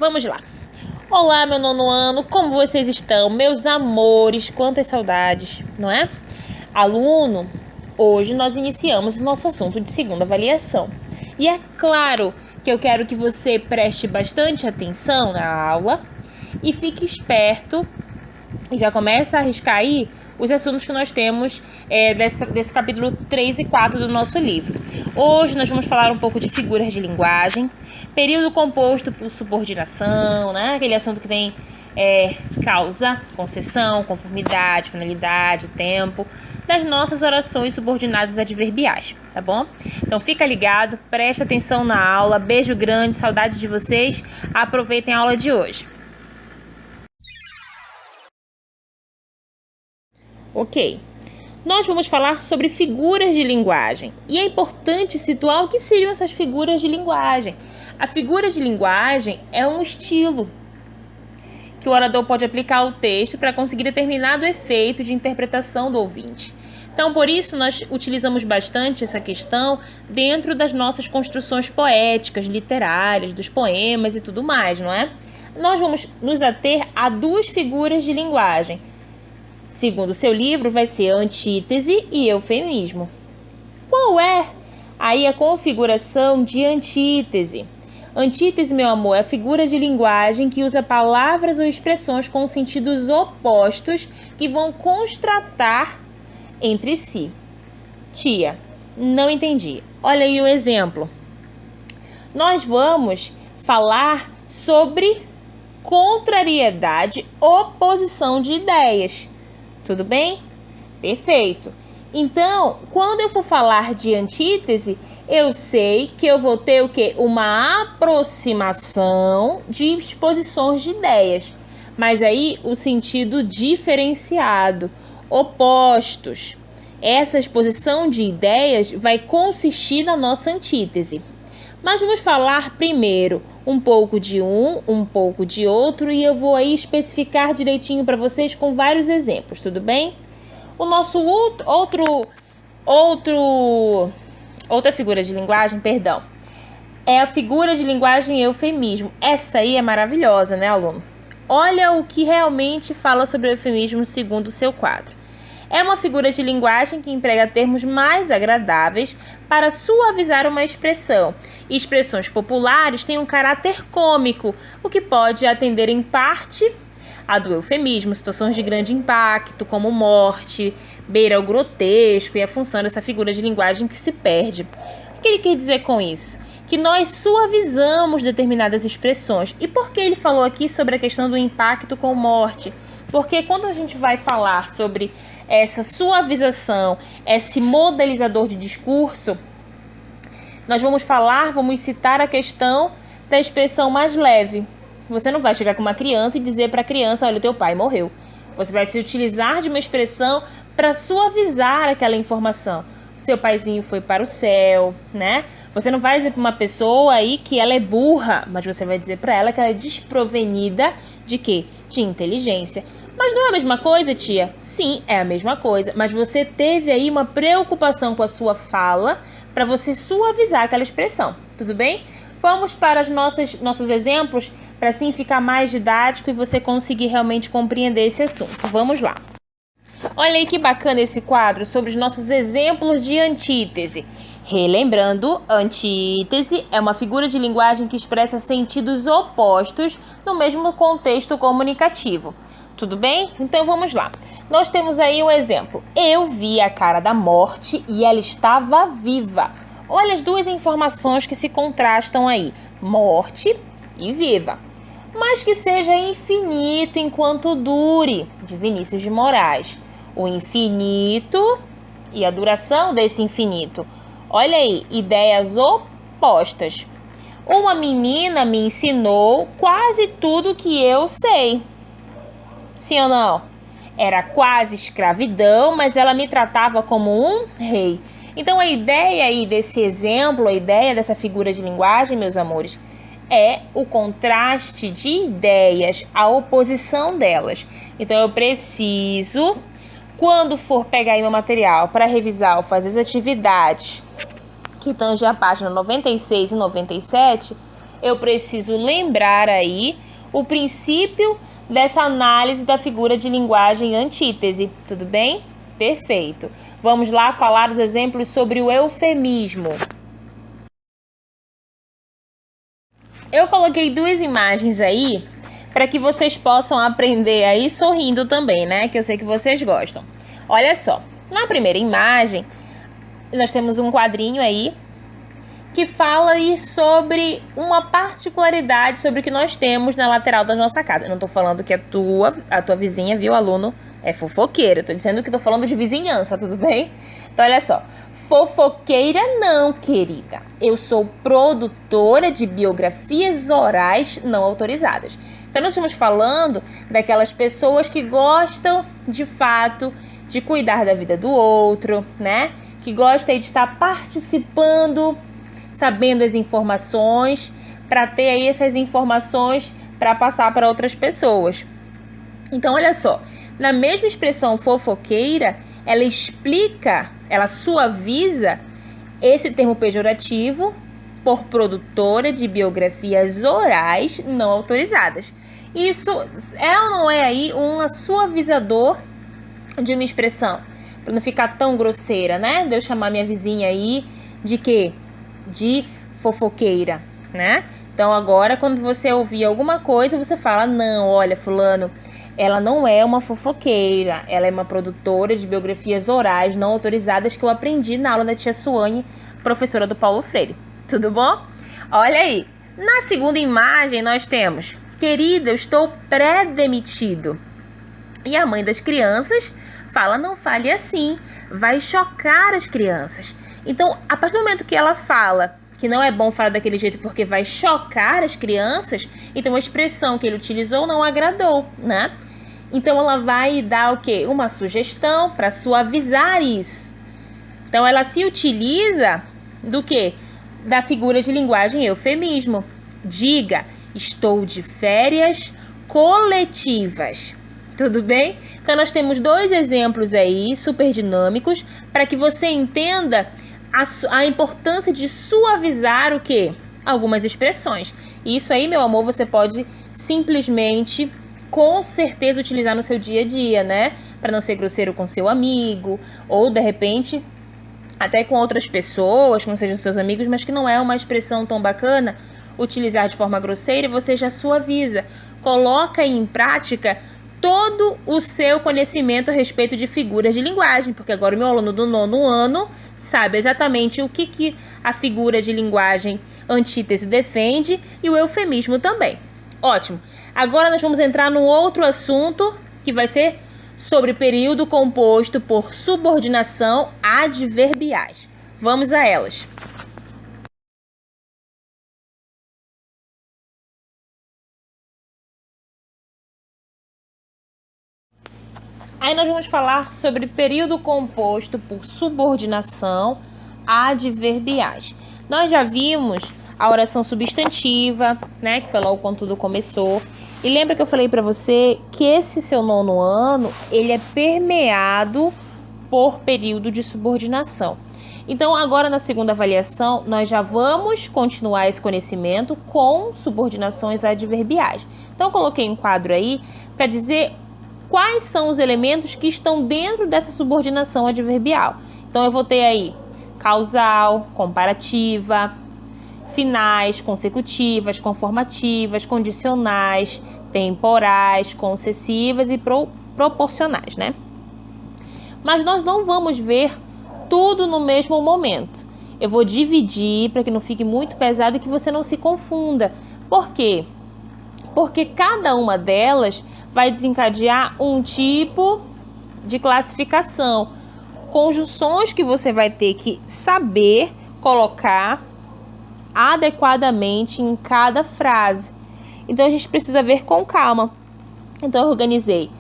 Vamos lá. Olá, meu nono ano, como vocês estão? Meus amores, quantas saudades, não é? Aluno, hoje nós iniciamos o nosso assunto de segunda avaliação. E é claro que eu quero que você preste bastante atenção na aula e fique esperto e já começa a arriscar aí os assuntos que nós temos desse capítulo 3 e 4 do nosso livro. Hoje nós vamos falar um pouco de figuras de linguagem, período composto por subordinação, né? Aquele assunto que tem causa, concessão, conformidade, finalidade, tempo, das nossas orações subordinadas adverbiais, tá bom? Então fica ligado, preste atenção na aula, beijo grande, saudade de vocês, aproveitem a aula de hoje. Ok, nós vamos falar sobre figuras de linguagem e é importante situar o que seriam essas figuras de linguagem. A figura de linguagem é um estilo que o orador pode aplicar ao texto para conseguir determinado efeito de interpretação do ouvinte. Então, por isso, nós utilizamos bastante essa questão dentro das nossas construções poéticas, literárias, dos poemas e tudo mais, não é? Nós vamos nos ater a duas figuras de linguagem. Segundo o seu livro, vai ser antítese e eufemismo. Qual é aí a configuração de antítese? Antítese, meu amor, é a figura de linguagem que usa palavras ou expressões com sentidos opostos que vão contrastar entre si. Tia, não entendi. Olha aí o exemplo. Nós vamos falar sobre contrariedade, oposição de ideias. Tudo bem? Perfeito. Então, quando eu for falar de antítese, eu sei que eu vou ter o quê? Uma aproximação de exposições de ideias. Mas aí o sentido diferenciado, opostos. Essa exposição de ideias vai consistir na nossa antítese. Mas vamos falar primeiro um pouco de um pouco de outro e eu vou aí especificar direitinho para vocês com vários exemplos, tudo bem? O nosso outra figura de linguagem, é a figura de linguagem eufemismo. Essa aí é maravilhosa, né, aluno? Olha o que realmente fala sobre o eufemismo segundo o seu quadro. É uma figura de linguagem que emprega termos mais agradáveis para suavizar uma expressão. Expressões populares têm um caráter cômico, o que pode atender em parte a do eufemismo, situações de grande impacto, como morte, beira ao grotesco e a função dessa figura de linguagem que se perde. O que ele quer dizer com isso? Que nós suavizamos determinadas expressões. E por que ele falou aqui sobre a questão do impacto com morte? Porque quando a gente vai falar sobre essa suavização, esse modelizador de discurso, nós vamos citar a questão da expressão mais leve. Você não vai chegar com uma criança e dizer para a criança, olha, o teu pai morreu. Você vai se utilizar de uma expressão para suavizar aquela informação. Seu paizinho foi para o céu, né? Você não vai dizer para uma pessoa aí que ela é burra, mas você vai dizer para ela que ela é desprovenida de quê? De inteligência. Mas não é a mesma coisa, tia? Sim, é a mesma coisa, mas você teve aí uma preocupação com a sua fala para você suavizar aquela expressão, tudo bem? Vamos para os nossos exemplos para assim ficar mais didático e você conseguir realmente compreender esse assunto. Vamos lá. Olha aí que bacana esse quadro sobre os nossos exemplos de antítese. Relembrando, antítese é uma figura de linguagem que expressa sentidos opostos no mesmo contexto comunicativo. Tudo bem? Então vamos lá. Nós temos aí um exemplo. Eu vi a cara da morte e ela estava viva. Olha as duas informações que se contrastam aí. Morte e viva. Mas que seja infinito enquanto dure, de Vinícius de Moraes. O infinito e a duração desse infinito. Olha aí, ideias opostas. Uma menina me ensinou quase tudo que eu sei. Sim ou não? Era quase escravidão, mas ela me tratava como um rei. Então a ideia aí desse exemplo, a ideia dessa figura de linguagem, meus amores, é o contraste de ideias, a oposição delas. Então eu preciso, quando for pegar aí meu material para revisar ou fazer as atividades que tangem a página 96 e 97, eu preciso lembrar aí o princípio dessa análise da figura de linguagem antítese, tudo bem? Perfeito. Vamos lá falar os exemplos sobre o eufemismo. Eu coloquei 2 imagens aí para que vocês possam aprender aí sorrindo também, né? Que eu sei que vocês gostam. Olha só, na primeira imagem, nós temos um quadrinho aí que fala aí sobre uma particularidade sobre o que nós temos na lateral da nossa casa. Eu não tô falando que a tua vizinha, viu, aluno, é fofoqueira. Eu tô dizendo que tô falando de vizinhança, tudo bem? Então, olha só. Fofoqueira não, querida. Eu sou produtora de biografias orais não autorizadas. Então, nós estamos falando daquelas pessoas que gostam, de fato, de cuidar da vida do outro, né? Que gostam de estar participando, sabendo as informações, para ter aí essas informações para passar para outras pessoas. Então, olha só, na mesma expressão fofoqueira, ela explica, ela suaviza esse termo pejorativo por produtora de biografias orais não autorizadas. Isso é ou não é aí um suavizador de uma expressão? Para não ficar tão grosseira, né? De eu chamar minha vizinha aí de quê? De fofoqueira, né? Então agora quando você ouvir alguma coisa, você fala, não, olha, fulano, ela não é uma fofoqueira, ela é uma produtora de biografias orais não autorizadas que eu aprendi na aula da tia Suane, professora do Paulo Freire. Tudo bom? Olha aí, na segunda imagem nós temos, querida, eu estou pré-demitido. E a mãe das crianças fala, não fale assim, vai chocar as crianças. Então, a partir do momento que ela fala que não é bom falar daquele jeito porque vai chocar as crianças, então a expressão que ele utilizou não agradou, né? Então, ela vai dar o quê? Uma sugestão para suavizar isso. Então, ela se utiliza do quê? Da figura de linguagem eufemismo. Diga, estou de férias coletivas. Tudo bem? Então, nós temos 2 exemplos aí, super dinâmicos, para que você entenda a importância de suavizar o quê? Algumas expressões. E isso aí, meu amor, você pode simplesmente, com certeza, utilizar no seu dia a dia, né? Para não ser grosseiro com seu amigo, ou, de repente, até com outras pessoas, que não sejam seus amigos, mas que não é uma expressão tão bacana, utilizar de forma grosseira e você já suaviza. Coloca em prática todo o seu conhecimento a respeito de figuras de linguagem, porque agora o meu aluno do 9º ano sabe exatamente o que a figura de linguagem antítese defende e o eufemismo também. Ótimo! Agora nós vamos entrar num outro assunto que vai ser sobre período composto por subordinação adverbiais. Vamos a elas. Aí nós vamos falar sobre período composto por subordinação adverbiais. Nós já vimos a oração substantiva, né, que foi logo quando tudo começou. E lembra que eu falei para você que esse seu 9º ano, ele é permeado por período de subordinação. Então, agora na segunda avaliação, nós já vamos continuar esse conhecimento com subordinações adverbiais. Então, eu coloquei um quadro aí para dizer quais são os elementos que estão dentro dessa subordinação adverbial. Então, eu vou ter aí causal, comparativa, finais, consecutivas, conformativas, condicionais, temporais, concessivas e proporcionais, né? Mas nós não vamos ver tudo no mesmo momento. Eu vou dividir para que não fique muito pesado e que você não se confunda. Por quê? Porque cada uma delas vai desencadear um tipo de classificação. Conjunções que você vai ter que saber colocar adequadamente em cada frase. Então, a gente precisa ver com calma. Então, eu organizei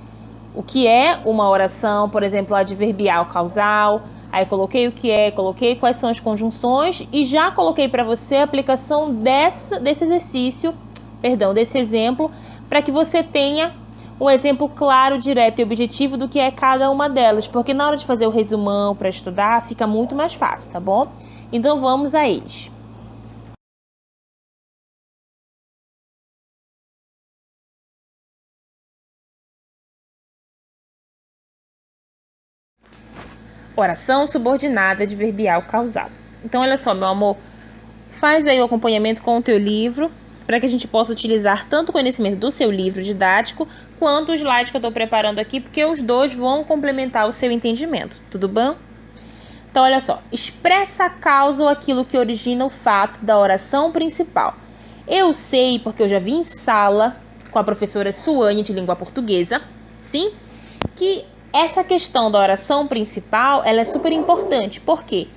o que é uma oração, por exemplo, adverbial causal. Aí, coloquei o que é, coloquei quais são as conjunções e já coloquei para você a aplicação desse exemplo, para que você tenha um exemplo claro, direto e objetivo do que é cada uma delas. Porque na hora de fazer o resumão para estudar, fica muito mais fácil, tá bom? Então, vamos a eles. Oração subordinada adverbial causal. Então, olha só, meu amor, faz aí o acompanhamento com o teu livro, para que a gente possa utilizar tanto o conhecimento do seu livro didático, quanto o slide que eu estou preparando aqui, porque os dois vão complementar o seu entendimento, tudo bom? Então, olha só, expressa a causa ou aquilo que origina o fato da oração principal. Eu sei, porque eu já vi em sala com a professora Suane de língua portuguesa, sim, que essa questão da oração principal, ela é super importante. Por quê?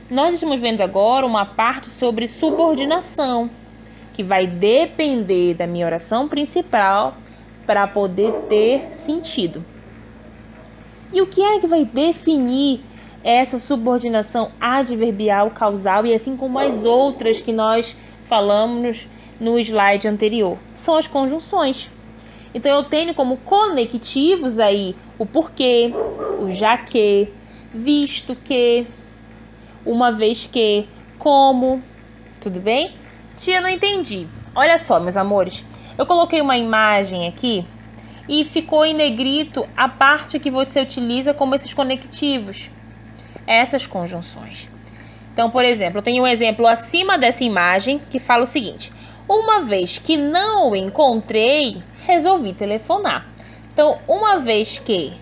Nós estamos vendo agora uma parte sobre subordinação, que vai depender da minha oração principal para poder ter sentido. E o que é que vai definir essa subordinação adverbial causal e assim como as outras que nós falamos no slide anterior? São as conjunções. Então, eu tenho como conectivos aí o porquê, o já que, visto que, uma vez que, como, tudo bem? Tia, não entendi. Olha só, meus amores, eu coloquei uma imagem aqui e ficou em negrito a parte que você utiliza como esses conectivos, essas conjunções. Então, por exemplo, eu tenho um exemplo acima dessa imagem que fala o seguinte: uma vez que não o encontrei, resolvi telefonar. Então, uma vez que,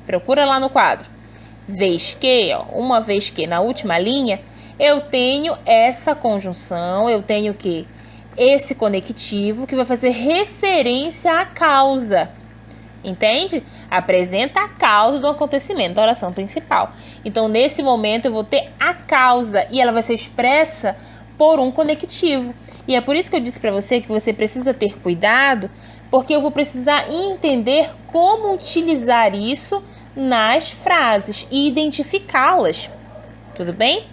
procura lá no quadro, vez que, ó, uma vez que, na última linha, eu tenho essa conjunção, eu tenho que esse conectivo que vai fazer referência à causa. Entende? Apresenta a causa do acontecimento da oração principal. Então, nesse momento, eu vou ter a causa e ela vai ser expressa por um conectivo. E é por isso que eu disse para você que você precisa ter cuidado, porque eu vou precisar entender como utilizar isso nas frases e identificá-las. Tudo bem?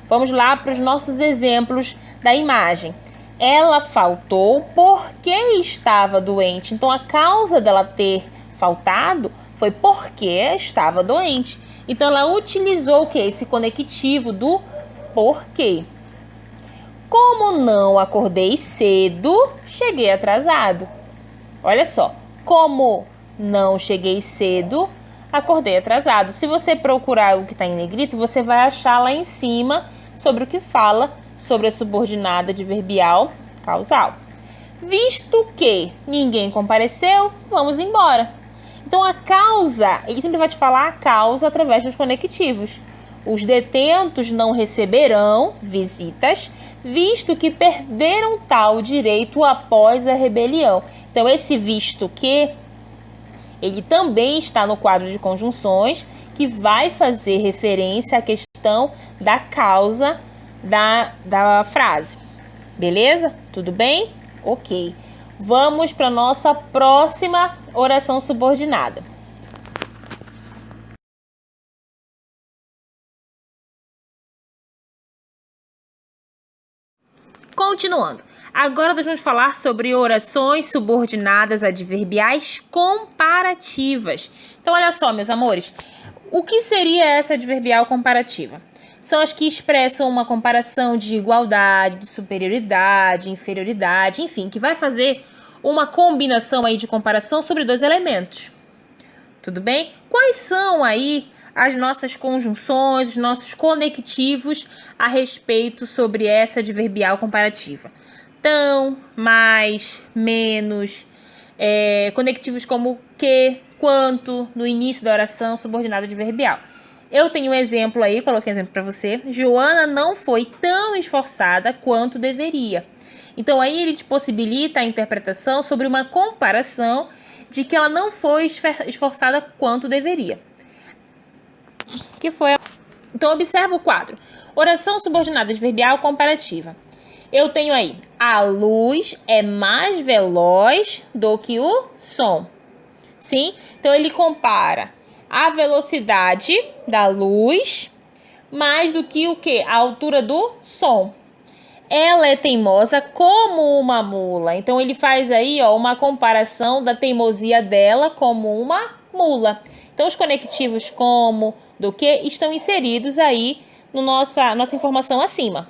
Vamos lá para os nossos exemplos da imagem. Ela faltou porque estava doente. Então, a causa dela ter faltado foi porque estava doente. Então, ela utilizou o quê? Esse conectivo do porquê. Como não acordei cedo, cheguei atrasado. Olha só, como não cheguei cedo, acordei atrasado. Se você procurar o que está em negrito, você vai achar lá em cima sobre o que fala sobre a subordinada adverbial causal. Visto que ninguém compareceu, vamos embora. Então, a causa, ele sempre vai te falar a causa através dos conectivos. Os detentos não receberão visitas, visto que perderam tal direito após a rebelião. Então, esse visto que, ele também está no quadro de conjunções, que vai fazer referência à questão da causa da frase. Beleza? Tudo bem? Ok. Vamos para a nossa próxima oração subordinada. Continuando. Agora nós vamos falar sobre orações subordinadas adverbiais comparativas. Então, olha só, meus amores. O que seria essa adverbial comparativa? São as que expressam uma comparação de igualdade, de superioridade, inferioridade, enfim, que vai fazer uma combinação aí de comparação sobre dois elementos. Tudo bem? Quais são aí as nossas conjunções, os nossos conectivos a respeito sobre essa adverbial comparativa? Tão, mais, menos, conectivos como que, quanto, no início da oração subordinada adverbial. Eu tenho um exemplo aí, coloquei um exemplo para você. Joana não foi tão esforçada quanto deveria. Então, aí ele te possibilita a interpretação sobre uma comparação de que ela não foi esforçada quanto deveria. Que foi? Então, observa o quadro. Oração subordinada adverbial comparativa. Eu tenho aí, a luz é mais veloz do que o som. Sim? Então, ele compara a velocidade da luz mais do que o quê? A altura do som. Ela é teimosa como uma mula. Então, ele faz aí, ó, uma comparação da teimosia dela como uma mula. Então, os conectivos como, do que, estão inseridos aí no nossa informação acima.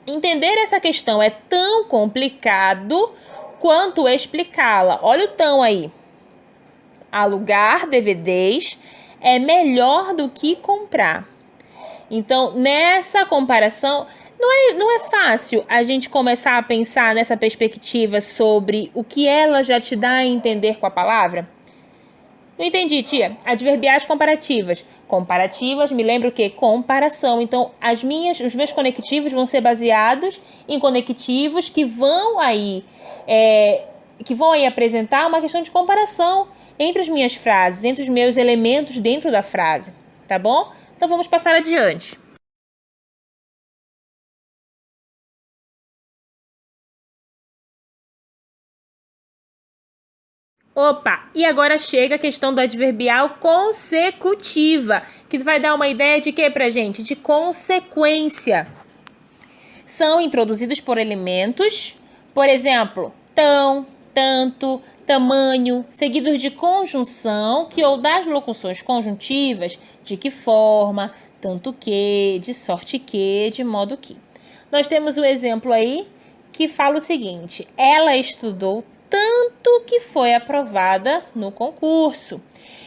Entender essa questão é tão complicado quanto explicá-la. Olha o tão aí. Alugar DVDs é melhor do que comprar. Então, nessa comparação, não é fácil a gente começar a pensar nessa perspectiva sobre o que ela já te dá a entender com a palavra? Não entendi, tia. Adverbiais comparativas. Comparativas, me lembra o quê? Comparação. Então, os meus conectivos vão ser baseados em conectivos que vão aí apresentar uma questão de comparação entre as minhas frases, entre os meus elementos dentro da frase, tá bom? Então, vamos passar adiante. Opa, e agora chega a questão do adverbial consecutiva, que vai dar uma ideia de quê pra gente? De consequência. São introduzidos por elementos, por exemplo, tão, tanto, tamanho, seguidos de conjunção, que ou das locuções conjuntivas, de que forma, tanto que, de sorte que, de modo que. Nós temos o exemplo aí que fala o seguinte: ela estudou tanto que foi aprovada no concurso.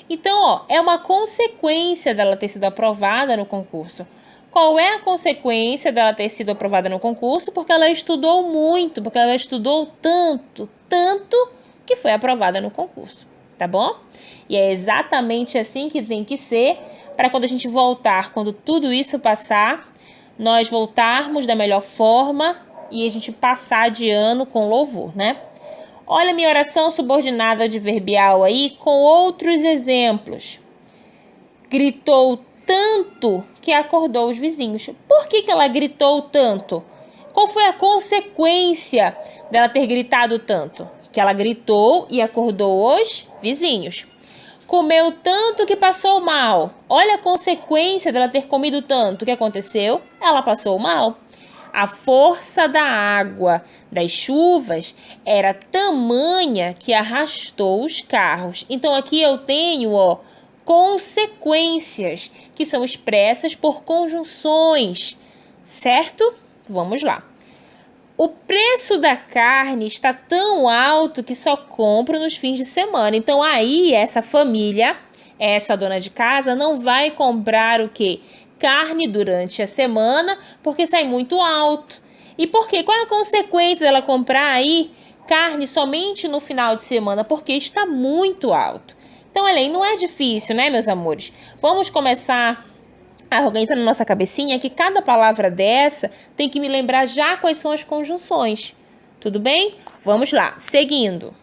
Então, é uma consequência dela ter sido aprovada no concurso. Qual é a consequência dela ter sido aprovada no concurso? Porque ela estudou muito, porque ela estudou tanto que foi aprovada no concurso, tá bom? E é exatamente assim que tem que ser para quando a gente voltar, quando tudo isso passar, nós voltarmos da melhor forma e a gente passar de ano com louvor, né? Olha a minha oração subordinada adverbial aí com outros exemplos. Gritou tanto que acordou os vizinhos. Por que ela gritou tanto? Qual foi a consequência dela ter gritado tanto? Que ela gritou e acordou os vizinhos. Comeu tanto que passou mal. Olha a consequência dela ter comido tanto. O que aconteceu? Ela passou mal. A força da água das chuvas era tamanha que arrastou os carros. Então, aqui eu tenho, consequências, que são expressas por conjunções, certo? Vamos lá. O preço da carne está tão alto que só compro nos fins de semana. Então, aí, essa família, essa dona de casa, não vai comprar o quê? Carne durante a semana, porque sai muito alto. E por quê? Qual é a consequência dela comprar aí carne somente no final de semana? Porque está muito alto. Então, olha aí, não é difícil, né, meus amores? Vamos começar a organizar na nossa cabecinha que cada palavra dessa tem que me lembrar já quais são as conjunções. Tudo bem? Vamos lá, seguindo.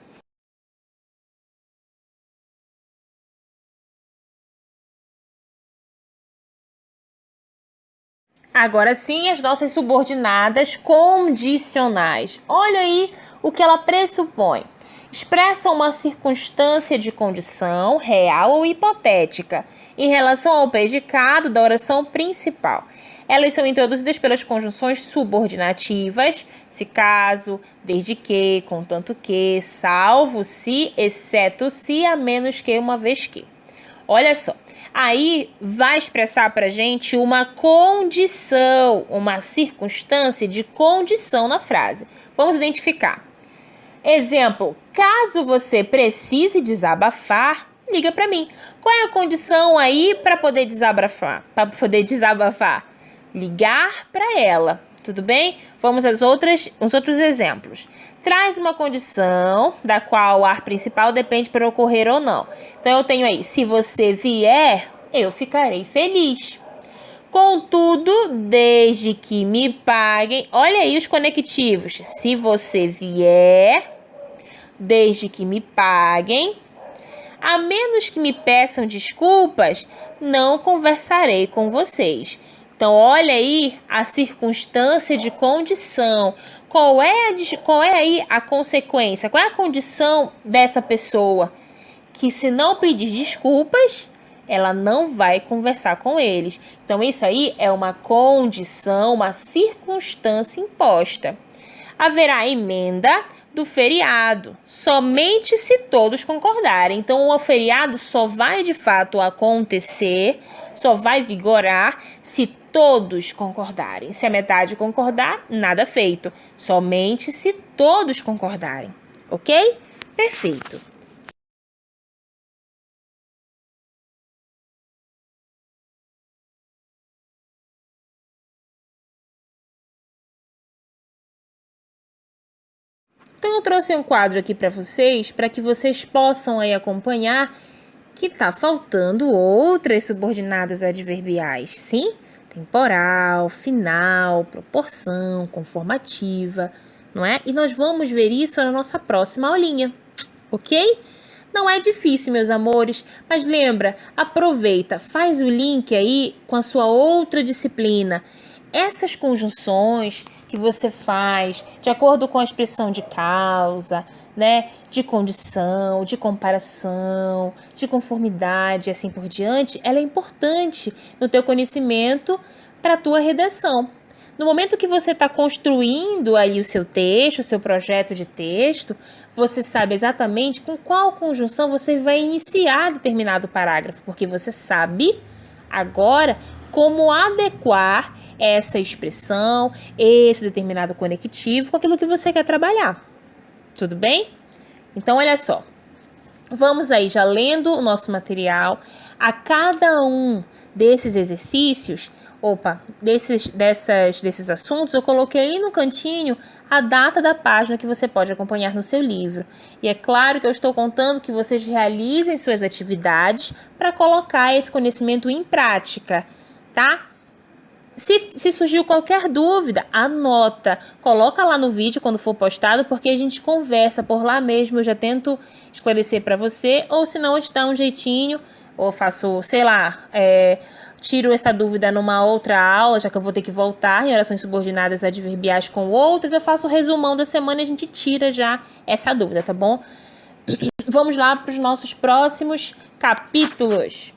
Agora sim, as nossas subordinadas condicionais. Olha aí o que ela pressupõe. Expressam uma circunstância de condição real ou hipotética em relação ao predicado da oração principal. Elas são introduzidas pelas conjunções subordinativas, se caso, desde que, contanto que, salvo se, exceto se, a menos que, uma vez que. Olha só, aí vai expressar para a gente uma condição, uma circunstância de condição na frase. Vamos identificar. Exemplo, caso você precise desabafar, liga para mim. Qual é a condição aí para poder desabafar? Ligar para ela. Tudo bem? Vamos às os outros exemplos. Traz uma condição da qual o ar principal depende para ocorrer ou não. Então, eu tenho aí, se você vier, eu ficarei feliz. Contudo, desde que me paguem... Olha aí os conectivos. Se você vier, desde que me paguem, a menos que me peçam desculpas, não conversarei com vocês. Então, olha aí a circunstância de condição. Qual é aí a consequência? Qual é a condição dessa pessoa? Que se não pedir desculpas, ela não vai conversar com eles. Então, isso aí é uma condição, uma circunstância imposta. Haverá emenda do feriado, somente se todos concordarem. Então, o feriado só vai de fato acontecer, só vai vigorar se todos concordarem. Se a metade concordar, nada feito. Somente se todos concordarem. Ok? Perfeito. Então eu trouxe um quadro aqui para que vocês possam aí acompanhar que tá faltando outras subordinadas adverbiais, sim? Temporal, final, proporção, conformativa, não é? E nós vamos ver isso na nossa próxima aulinha, ok? Não é difícil, meus amores, mas lembra, aproveita, faz o link aí com a sua outra disciplina. Essas conjunções que você faz de acordo com a expressão de causa, né, de condição, de comparação, de conformidade e assim por diante, ela é importante no teu conhecimento para a tua redação. No momento que você está construindo aí o seu texto, o seu projeto de texto, você sabe exatamente com qual conjunção você vai iniciar determinado parágrafo, porque você sabe agora como adequar essa expressão, esse determinado conectivo com aquilo que você quer trabalhar. Tudo bem? Então, olha só. Vamos aí já lendo o nosso material. A cada um desses exercícios, desses assuntos, eu coloquei aí no cantinho a data da página que você pode acompanhar no seu livro. E é claro que eu estou contando que vocês realizem suas atividades para colocar esse conhecimento em prática, tá? Se surgiu qualquer dúvida, anota, coloca lá no vídeo quando for postado, porque a gente conversa por lá mesmo, eu já tento esclarecer para você, ou se não, eu te dá um jeitinho, ou faço, sei lá, tiro essa dúvida numa outra aula, já que eu vou ter que voltar em orações subordinadas adverbiais com outras, eu faço o resumão da semana e a gente tira já essa dúvida, tá bom? Vamos lá para os nossos próximos capítulos.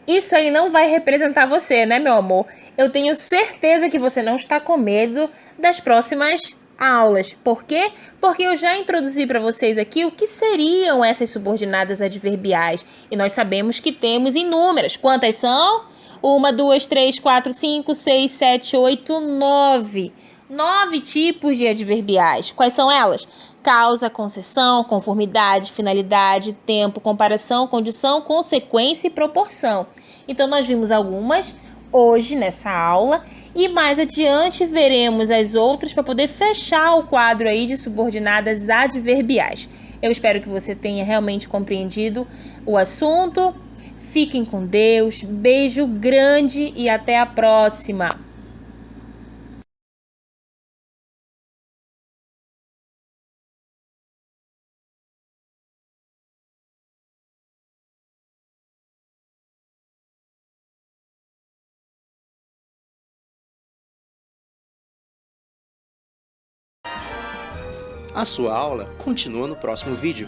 Isso aí não vai representar você, né, meu amor? Eu tenho certeza que você não está com medo das próximas aulas. Por quê? Porque eu já introduzi para vocês aqui o que seriam essas subordinadas adverbiais. E nós sabemos que temos inúmeras. Quantas são? 1, 2, 3, 4, 5, 6, 7, 8, 9. 9 tipos de adverbiais. Quais são elas? Causa, concessão, conformidade, finalidade, tempo, comparação, condição, consequência e proporção. Então, nós vimos algumas hoje nessa aula e mais adiante veremos as outras para poder fechar o quadro aí de subordinadas adverbiais. Eu espero que você tenha realmente compreendido o assunto. Fiquem com Deus, beijo grande e até a próxima! A sua aula continua no próximo vídeo.